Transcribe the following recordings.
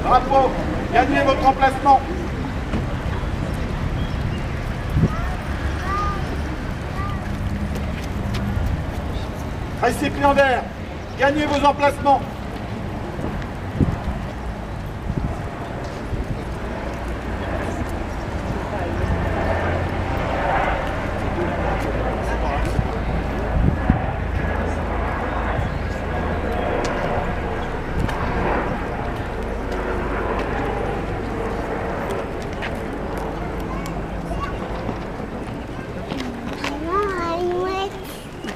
Bravo, gagnez votre emplacement. Récipiendaire, gagnez vos emplacements.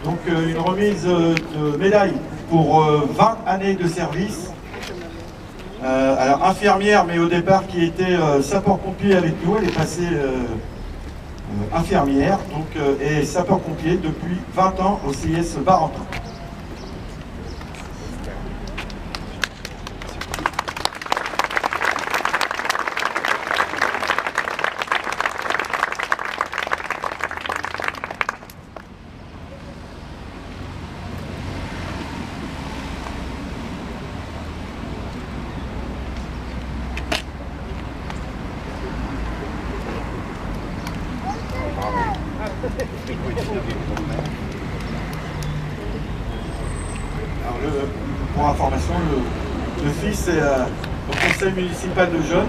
Donc une remise de médaille pour 20 années de service. Alors infirmière, mais au départ qui était sapeur-pompier avec nous, elle est passée infirmière donc, et sapeur-pompier depuis 20 ans au CIS Barentin. Alors pour information, le fils est au conseil municipal de jeunes.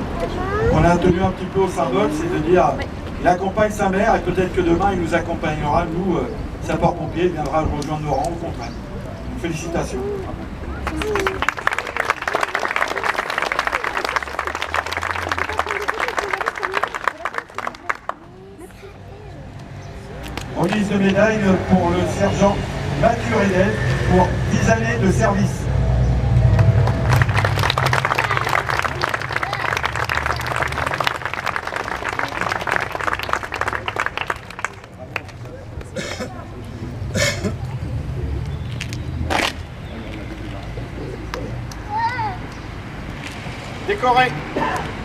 On a tenu un petit peu au symbole, c'est de dire il accompagne sa mère et peut-être que demain il nous accompagnera, nous, sapeurs-pompiers, il viendra rejoindre nos rangs au contraire. Donc, félicitations. Remise de médaille pour le sergent Mathieu Redel pour 10 années de service. Décoré,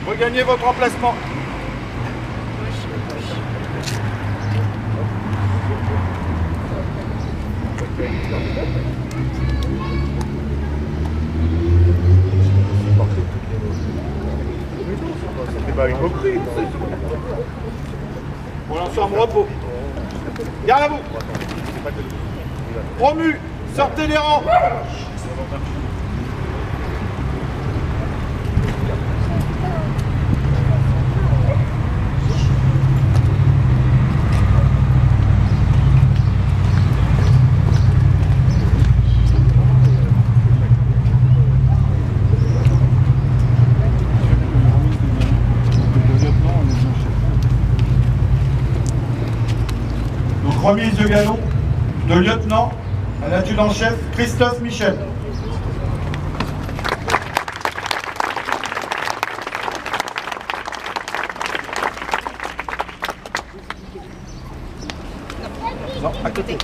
regagnez votre emplacement. C'était pas une reprise. Pour l'ensemble repos. Garde à vous. Promu, sortez des rangs. Remise de galon de lieutenant à l'adjudant-chef Christophe Michel. Non, à côté.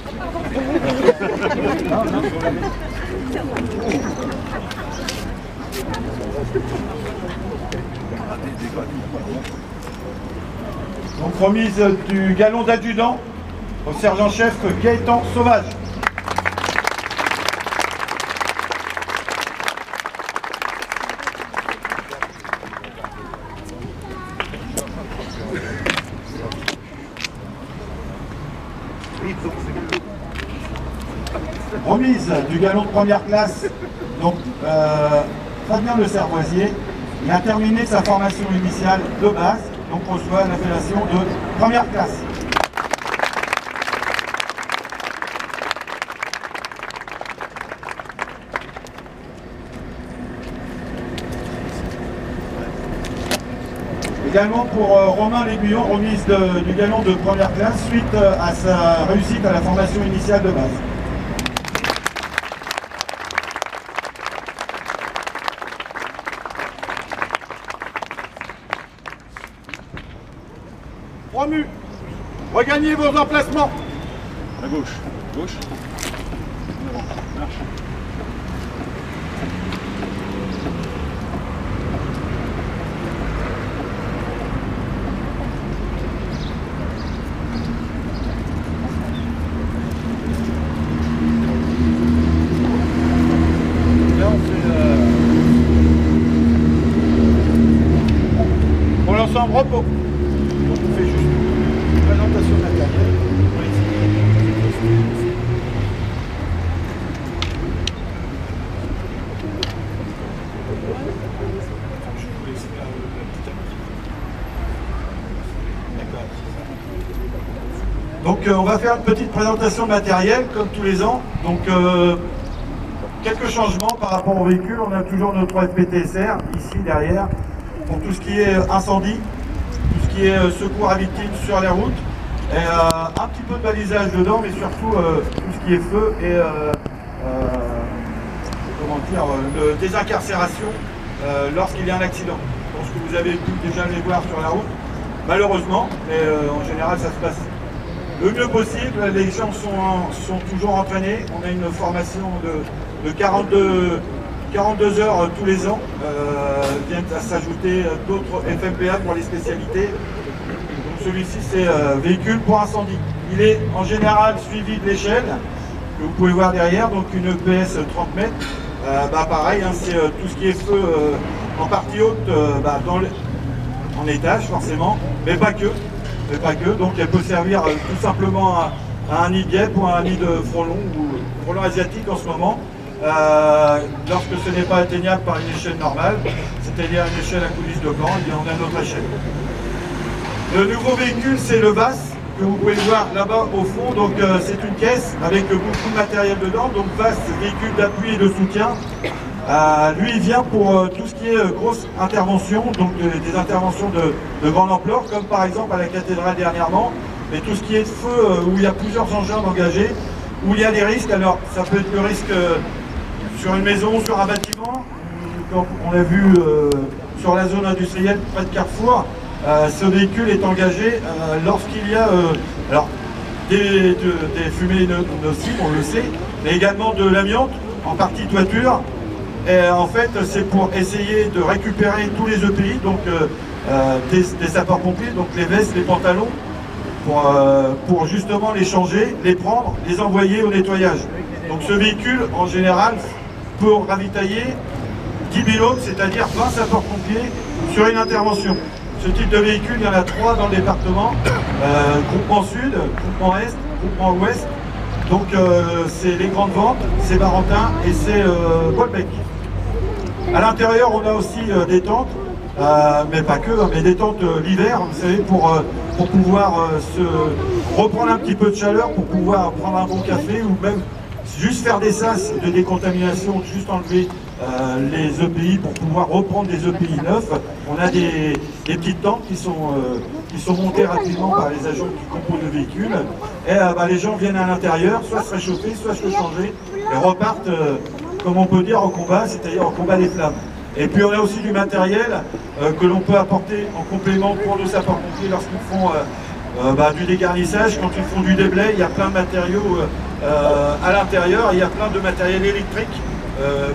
Donc remise du galon d'adjudant au sergent-chef Gaëtan Sauvage. Remise du galon de première classe, donc Fabien Le Servoisier, il a terminé sa formation initiale de base, donc reçoit l'appellation de première classe. Également pour Romain L'Aiguillon, remise du galon de première classe suite à sa réussite à la formation initiale de base. Promu, regagnez vos emplacements. À gauche, gauche. Marche. semble repos. Donc on fait juste une présentation matérielle. Donc on va faire une petite présentation matérielle comme tous les ans. Donc quelques changements par rapport au véhicule. On a toujours notre FPTSR ici derrière pour tout ce qui est incendie, tout ce qui est secours à victimes sur les routes. Et un petit peu de balisage dedans, mais surtout tout ce qui est feu et comment dire, désincarcération lorsqu'il y a un accident. Je pense que vous avez pu déjà les voir sur la route, malheureusement, mais en général ça se passe le mieux possible. Les gens sont toujours entraînés. On a une formation de 42 heures tous les ans. Viennent à s'ajouter d'autres FMPA pour les spécialités. Donc celui-ci c'est véhicule pour incendie. Il est en général suivi de l'échelle que vous pouvez voir derrière, donc une EPS 30 mètres. Pareil, hein, c'est tout ce qui est feu en partie haute en étage forcément, mais pas que. Donc elle peut servir tout simplement à un nid de guêpe ou à un nid de frelon ou frelon asiatique en ce moment, lorsque ce n'est pas atteignable par une échelle normale, c'est-à-dire une échelle à coulisse de camp, et on a notre échelle. Le nouveau véhicule c'est le VAS, que vous pouvez voir là-bas au fond. Donc c'est une caisse avec beaucoup de matériel dedans. Donc VAS, véhicule d'appui et de soutien. Lui il vient pour tout ce qui est grosse intervention, donc des interventions de grande ampleur, comme par exemple à la cathédrale dernièrement, mais tout ce qui est feu où il y a plusieurs engins engagés, où il y a des risques. Alors ça peut être le risque sur une maison, sur un bâtiment, comme on l'a vu sur la zone industrielle près de Carrefour. Ce véhicule est engagé lorsqu'il y a des fumées nocives, on le sait, mais également de l'amiante en partie toiture. Et en fait, c'est pour essayer de récupérer tous les EPI, donc des sapeurs-pompiers, donc les vestes, les pantalons, pour justement les changer, les prendre, les envoyer au nettoyage. Donc ce véhicule, en général, peut ravitailler 10 000 hommes, c'est-à-dire 20 sapeurs-pompiers sur une intervention. Ce type de véhicule, il y en a 3 dans le département, groupement sud, groupement est, groupement ouest. Donc c'est les grandes ventes, c'est Barentin et c'est Bolbec. À l'intérieur, on a aussi des tentes, mais pas que, mais des tentes l'hiver, vous savez, pour pouvoir se reprendre un petit peu de chaleur, pour pouvoir prendre un bon café ou même juste faire des sas de décontamination, juste enlever les EPI pour pouvoir reprendre des EPI neufs. On a des petites tentes qui sont montées rapidement par les agents qui composent le véhicule. Et les gens viennent à l'intérieur, soit se réchauffer, soit se changer, et repartent, comme on peut dire, en combat, c'est-à-dire en combat des flammes. Et puis on a aussi du matériel que l'on peut apporter en complément pour nos sapeurs-pompiers lorsqu'ils font du dégarnissage. Quand ils font du déblai, il y a plein de matériaux à l'intérieur, il y a plein de matériel électrique,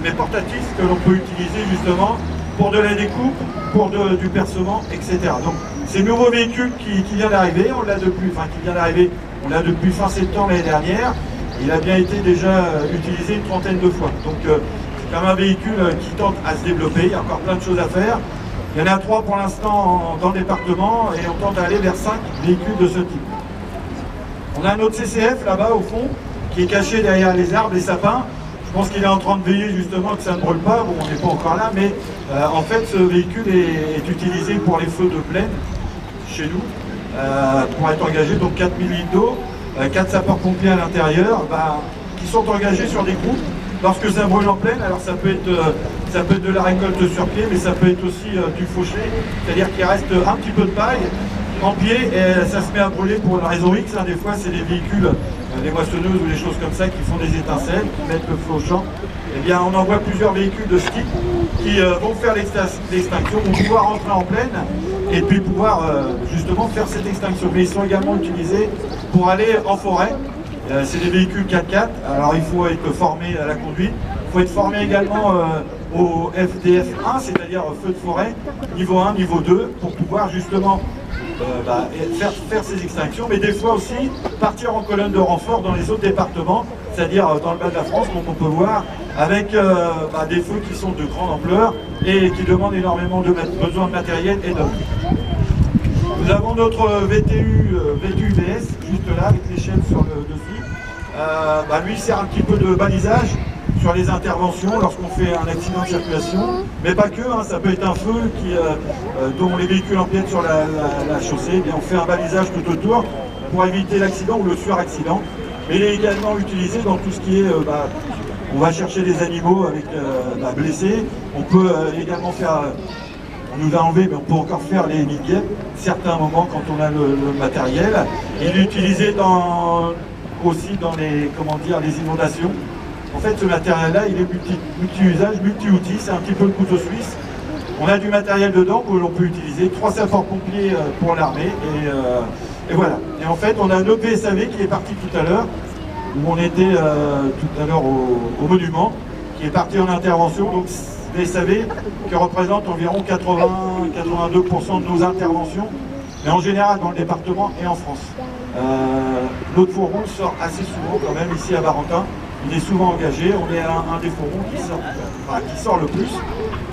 mais portatif, que l'on peut utiliser justement pour de la découpe, pour du percement, etc. Donc c'est un nouveau véhicule qui vient d'arriver, on l'a depuis fin septembre l'année dernière. Il a bien été déjà utilisé une trentaine de fois. Donc c'est quand même un véhicule qui tente à se développer, il y a encore plein de choses à faire. Il y en a 3 pour l'instant dans le département et on tente à aller vers 5 véhicules de ce type. On a un autre CCF là-bas au fond qui est caché derrière les arbres, les sapins. Je pense qu'il est en train de veiller justement que ça ne brûle pas. Bon, on n'est pas encore là, mais en fait ce véhicule est utilisé pour les feux de plaine chez nous, pour être engagé, donc 4000 litres d'eau, 4 sapeurs-pompiers à l'intérieur, qui sont engagés sur des groupes. Lorsque ça brûle en plaine, alors ça peut être de la récolte sur pied, mais ça peut être aussi du fauché, c'est-à-dire qu'il reste un petit peu de paille en pied et ça se met à brûler pour une raison X. Des fois c'est des véhicules, des moissonneuses ou des choses comme ça qui font des étincelles, qui mettent le feu au champ. Eh bien on envoie plusieurs véhicules de ce type qui vont faire l'extinction, vont pouvoir rentrer en plaine et puis pouvoir justement faire cette extinction. Mais ils sont également utilisés pour aller en forêt. C'est des véhicules 4x4, alors il faut être formé à la conduite, il faut être formé également au FDF1, c'est-à-dire feu de forêt, niveau 1, niveau 2, pour pouvoir justement faire ces extinctions, mais des fois aussi partir en colonne de renfort dans les autres départements, c'est-à-dire dans le bas de la France, comme on peut voir, avec des feux qui sont de grande ampleur et qui demandent énormément de besoin de matériel et d'hommes. Nous avons notre VTU VTU-VS, juste là, avec les chaînes sur le dessus. Lui sert un petit peu de balisage sur les interventions lorsqu'on fait un accident de circulation, mais pas que, hein, ça peut être un feu dont les véhicules empiètent sur la chaussée. Eh bien, on fait un balisage tout autour pour éviter l'accident ou le suraccident. Mais il est également utilisé dans tout ce qui est, on va chercher des animaux avec blessés. On peut également faire, on nous a enlevé, mais on peut encore faire les nids-guêpes, certains moments quand on a le matériel. Il est utilisé aussi dans les inondations. En fait, ce matériel-là, il est multi-usage, multi-outils, c'est un petit peu le couteau suisse. On a du matériel dedans que l'on peut utiliser, 3 sapeurs-pompiers pour l'armée, et voilà. Et en fait, on a un autre VSAV qui est parti tout à l'heure, où on était tout à l'heure au monument, qui est parti en intervention. Donc, VSAV qui représente environ 80-82% de nos interventions, mais en général dans le département et en France. Notre fourgon sort assez souvent quand même ici à Barentin. Il est souvent engagé, on est un des fourgons qui sort le plus,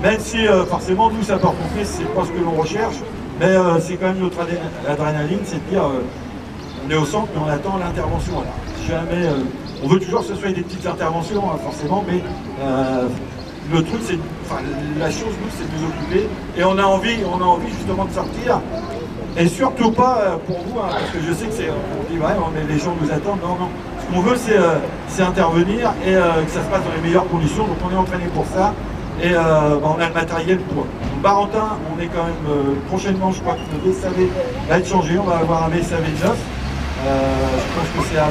même si forcément nous sapeurs-pompiers c'est pas ce que l'on recherche, mais c'est quand même notre adrénaline, c'est de dire on est au centre mais on attend l'intervention. Jamais, on veut toujours que ce soit des petites interventions hein, forcément, mais le truc c'est, la chose nous c'est de nous occuper et on a envie justement de sortir. Et surtout pas pour vous, hein, parce que je sais que c'est, on dit ouais, mais les gens nous attendent, non. Ce qu'on veut c'est intervenir et que ça se passe dans les meilleures conditions, donc on est entraîné pour ça et on a le matériel pour. Donc, Barentin, on est quand même prochainement, je crois que le VSAV va être changé, on va avoir un VSAV neuf, je pense que c'est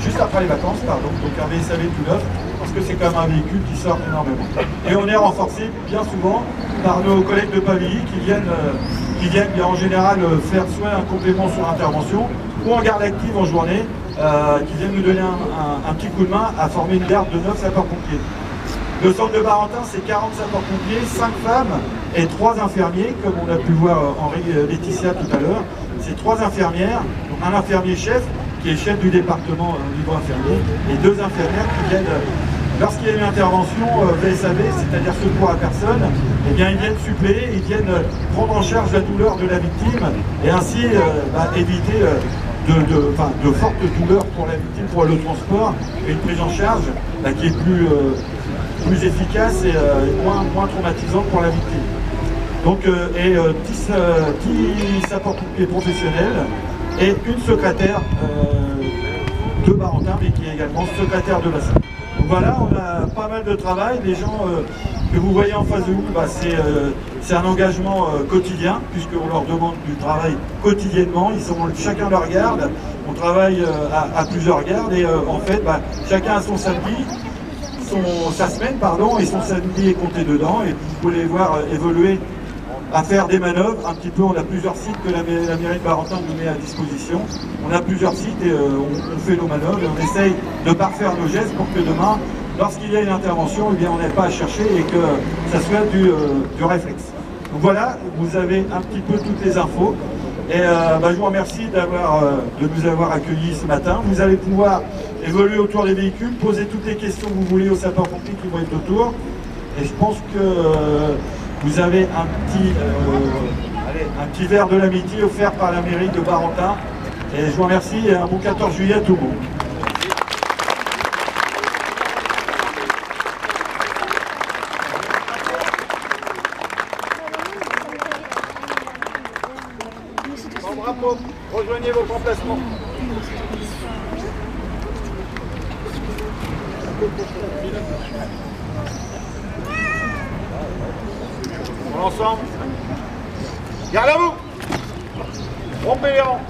juste après les vacances, pardon, donc un VSAV tout neuf, parce que c'est quand même un véhicule qui sort énormément. Et on est renforcé bien souvent par nos collègues de Pavilly qui viennent bien en général faire soit un complément sur intervention ou en garde active en journée, qui viennent nous donner un petit coup de main à former une garde de 9 sapeurs-pompiers. Le centre de Barentin, c'est 40 sapeurs-pompiers, 5 femmes et 3 infirmiers, comme on a pu voir Henri Laetitia tout à l'heure. C'est 3 infirmières, donc un infirmier chef, qui est chef du département au niveau infirmier, et 2 infirmières qui viennent, lorsqu'il y a une intervention VSAV, c'est-à-dire secours à personne, eh bien ils viennent suppléer, ils viennent prendre en charge la douleur de la victime et ainsi éviter de fortes douleurs pour la victime, pour le transport, et une prise en charge qui est plus efficace et moins traumatisante pour la victime. Donc, 10 sapeurs-pompiers professionnels et une secrétaire de Barentin, mais qui est également secrétaire de bassin. Donc voilà, on a pas mal de travail. Les gens que vous voyez en face de vous, c'est un engagement quotidien, puisqu'on leur demande du travail quotidiennement. Ils sont chacun leur garde. On travaille à plusieurs gardes et en fait, chacun a son samedi, sa semaine, et son samedi est compté dedans. Et vous pouvez les voir évoluer à faire des manœuvres. Un petit peu, on a plusieurs sites que la mairie de Barentin nous met à disposition. On a plusieurs sites et on fait nos manœuvres et on essaye de parfaire nos gestes pour que demain, lorsqu'il y a une intervention, eh bien, on n'ait pas à chercher et que ça soit du réflexe. Donc voilà, vous avez un petit peu toutes les infos. Et je vous remercie de nous avoir accueillis ce matin. Vous allez pouvoir évoluer autour des véhicules, poser toutes les questions que vous voulez aux sapeurs-pompiers qui vont être autour. Et je pense que vous avez un petit verre de l'amitié offert par la mairie de Barentin. Et je vous remercie et un bon 14 juillet à tout le monde. Bravo, rejoignez votre emplacement. On ensemble. Garde à vous. Rompez les rangs.